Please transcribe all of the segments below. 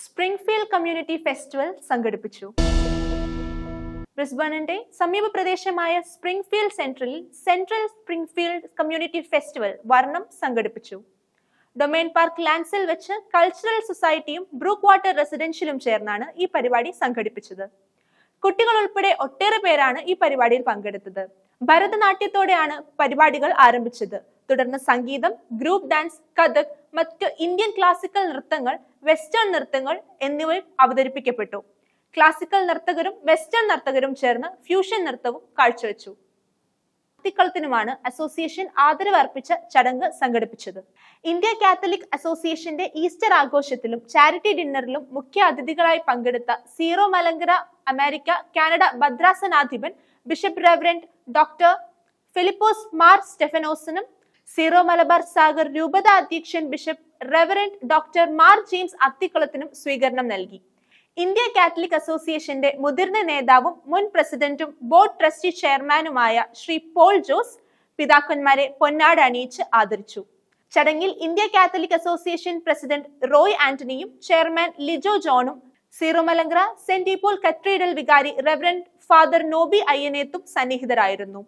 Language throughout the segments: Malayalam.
സ്പ്രിംഗ്ഫീൽഡ് കമ്മ്യൂണിറ്റി ഫെസ്റ്റിവൽ സംഘടിപ്പിച്ചു. ബ്രിസ്ബണിന്റെ സമീപ പ്രദേശമായ Springfield central Springfield community festival വർണ്ണം സംഘടിപ്പിച്ചു. ഡൊമൈൻ പാർക്ക് ലാൻഡ്സിൽ വെച്ച് കൾച്ചറൽ സൊസൈറ്റിയും ബ്രൂക്ക് വാട്ടർ റെസിഡൻഷ്യലും ചേർന്നാണ് ഈ പരിപാടി സംഘടിപ്പിച്ചത്. കുട്ടികൾ ഉൾപ്പെടെ ഒട്ടേറെ പേരാണ് ഈ പരിപാടിയിൽ പങ്കെടുത്തത്. ഭരതനാട്യത്തോടെയാണ് പരിപാടികൾ ആരംഭിച്ചത്. തുടർന്ന് സംഗീതം, ഗ്രൂപ്പ് ഡാൻസ്, കഥക്, മറ്റ് ഇന്ത്യൻ ക്ലാസിക്കൽ നൃത്തങ്ങൾ, വെസ്റ്റേൺ നൃത്തങ്ങൾ എന്നിവ അവതരിപ്പിക്കപ്പെട്ടു. ക്ലാസിക്കൽ നർത്തകരും വെസ്റ്റേൺ നർത്തകരും ചേർന്ന് ഫ്യൂഷൻ നൃത്തവും കാഴ്ചവെച്ചു. അത്തിക്കളത്തിനുമാണ് അസോസിയേഷൻ ആദരവ് അർപ്പിച്ച ചടങ്ങ് സംഘടിപ്പിച്ചത്. ഇന്ത്യ കാത്തലിക് അസോസിയേഷന്റെ ഈസ്റ്റർ ആഘോഷത്തിലും ചാരിറ്റി ഡിന്നറിലും മുഖ്യ അതിഥികളായി പങ്കെടുത്ത സീറോ മലങ്കര അമേരിക്ക കാനഡ ഭദ്രാസനാധിപൻ bishop Reverend doctor Philipose Mar സ്റ്റെഫനോസിനും സീറോ മലബാർ സാഗർ രൂപത അധ്യക്ഷൻ bishop Reverend doctor Mar James അത്തിക്കുളത്തിനും സ്വീകരണം നൽകി. ഇന്ത്യ കാത്തലിക് അസോസിയേഷന്റെ മുതിർന്ന നേതാവും മുൻ പ്രസിഡന്റും ബോർഡ് ട്രസ്റ്റി ചെയർമാനുമായ ശ്രീ പോൾ ജോസ് പിതാക്കന്മാരെ പൊന്നാട അണിയിച്ച് ആദരിച്ചു. ചടങ്ങിൽ India Catholic Association president Roy ആന്റണിയും ചെയർമാൻ ലിജോ ജോണും Syro Malankara Saint Paul cathedral വികാരി റെവറൻഡ് ഫാദർ നോബി അയ്യനേത്തും സന്നിഹിതരായിരുന്നു.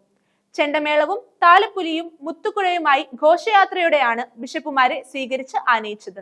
ചെണ്ടമേളവും താലപ്പൊലിയും മുത്തുകുഴയുമായി ഘോഷയാത്രയോടെയാണ് ബിഷപ്പുമാരെ സ്വീകരിച്ച് ആനയിച്ചത്.